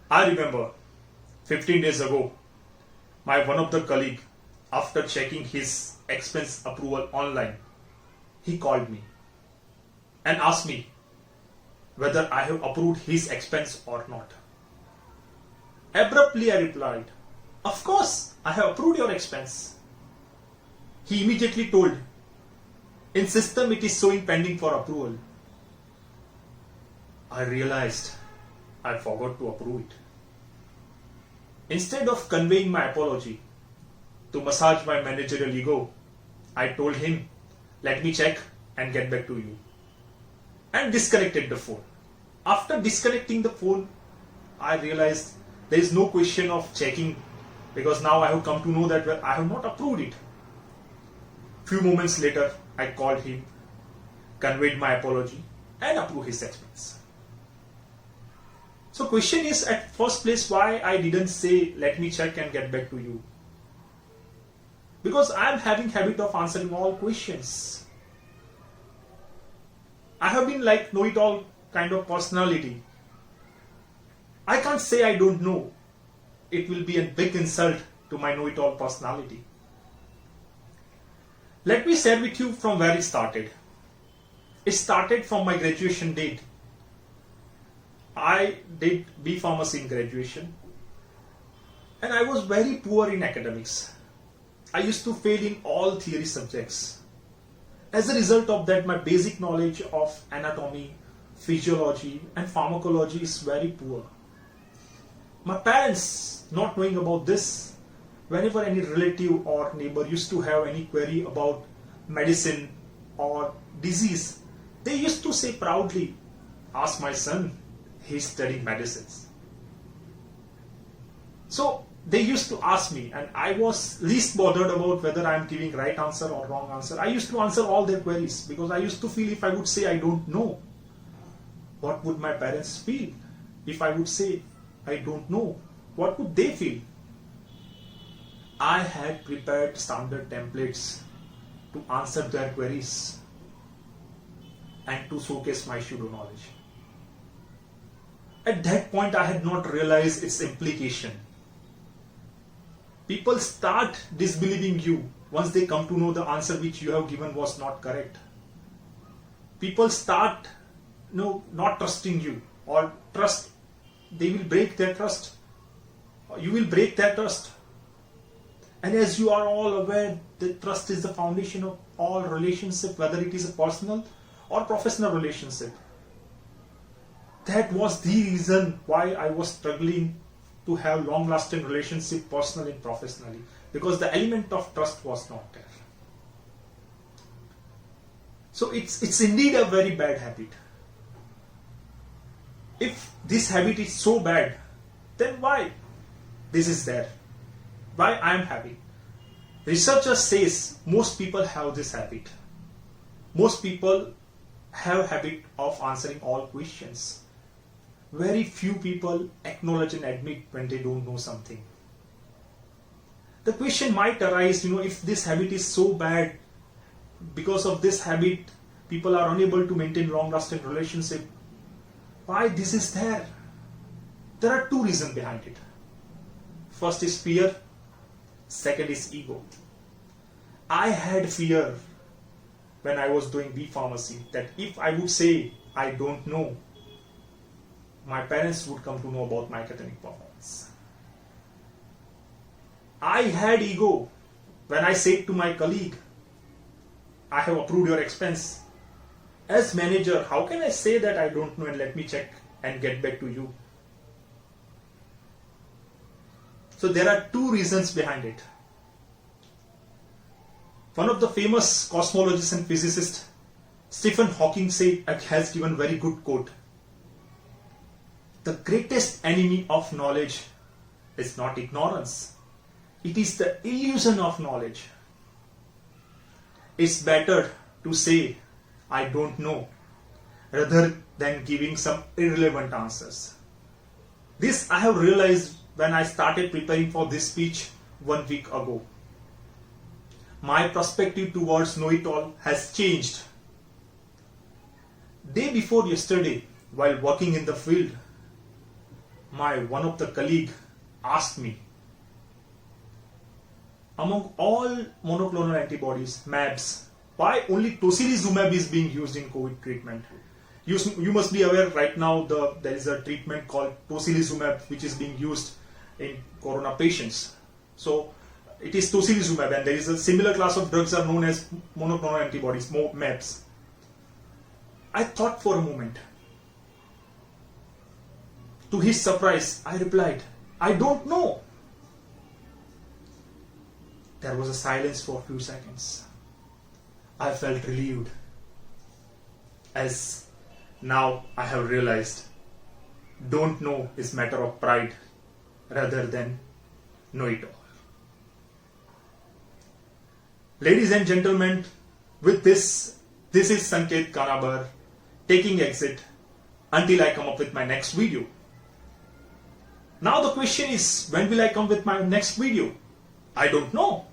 I remember 15 days ago, my one of the colleague, after checking his expense approval online, he called me and asked me whether I have approved his expense or not. Abruptly I replied, "Of course, I have approved your expense." He immediately told, "In system it is showing pending for approval." I realized I forgot to approve it. Instead of conveying my apology to massage my managerial ego, I told him, "Let me check and get back to you," and disconnected the phone. After disconnecting the phone, I realized there is no question of checking, because now I have come to know that I have not approved it. Few moments later, I called him, conveyed my apology, and approved his expense. So question is, at first place, why I didn't say let me check and get back to you? Because I am having habit of answering all questions. I have been like know-it-all kind of personality. I can't say I don't know. It will be a big insult to my know-it-all personality. Let me share with you from where it started. It started from my graduation date. I did B Pharmacy in graduation, and I was very poor in academics. I used to fail in all theory subjects. As a result of that, my basic knowledge of anatomy, physiology and pharmacology is very poor. My parents, not knowing about this, whenever any relative or neighbor used to have any query about medicine or disease, they used to say proudly, "Ask my son, he's studying medicines." So they used to ask me, and I was least bothered about whether I am giving right answer or wrong answer. I used to answer all their queries, because I used to feel if I would say I don't know, what would my parents feel? If I would say I don't know, what would they feel? I had prepared standard templates to answer their queries and to showcase my pseudo knowledge. At that point, I had not realized its implication. People start disbelieving you once they come to know the answer which you have given was not correct. People start not trusting you, or trust. They will break their trust. You will break their trust. And as you are all aware, that trust is the foundation of all relationship, whether it is a personal or professional relationship. That was the reason why I was struggling to have long-lasting relationship, personally and professionally, because the element of trust was not there. So it's indeed a very bad habit. If this habit is so bad, then why this is there? Why I am having? Researchers says most people have this habit. Most people have habit of answering all questions. Very few people acknowledge and admit when they don't know something. The question might arise, if this habit is so bad, because of this habit, people are unable to maintain long-lasting relationship. Why this is there? There are two reasons behind it. First is fear. Second is ego. I had fear when I was doing B Pharmacy that if I would say I don't know, my parents would come to know about my academic performance. I had ego when I said to my colleague, "I have approved your expense." As manager, how can I say that I don't know and let me check and get back to you? So there are two reasons behind it. One of the famous cosmologists and physicists, Stephen Hawking, has given very good quote. The greatest enemy of knowledge is not ignorance. It is the illusion of knowledge. It's better to say I don't know rather than giving some irrelevant answers. This I have realized when I started preparing for this speech 1 week ago. My perspective towards know-it-all has changed. Day before yesterday, while working in the field, one of the colleague asked me, among all monoclonal antibodies, MABs, why only tocilizumab is being used in COVID treatment? You must be aware right now there is a treatment called tocilizumab which is being used in corona patients. So it is tocilizumab, and there is a similar class of drugs are known as monoclonal antibodies, MABs. I thought for a moment. To his surprise, I replied, I don't know. There was a silence for a few seconds. I felt relieved, as now I have realized don't know is matter of pride rather than know it all. Ladies and gentlemen, with this is Sanket Kanabar taking exit until I come up with my next video. Now the question is, when will I come with my next video? I don't know.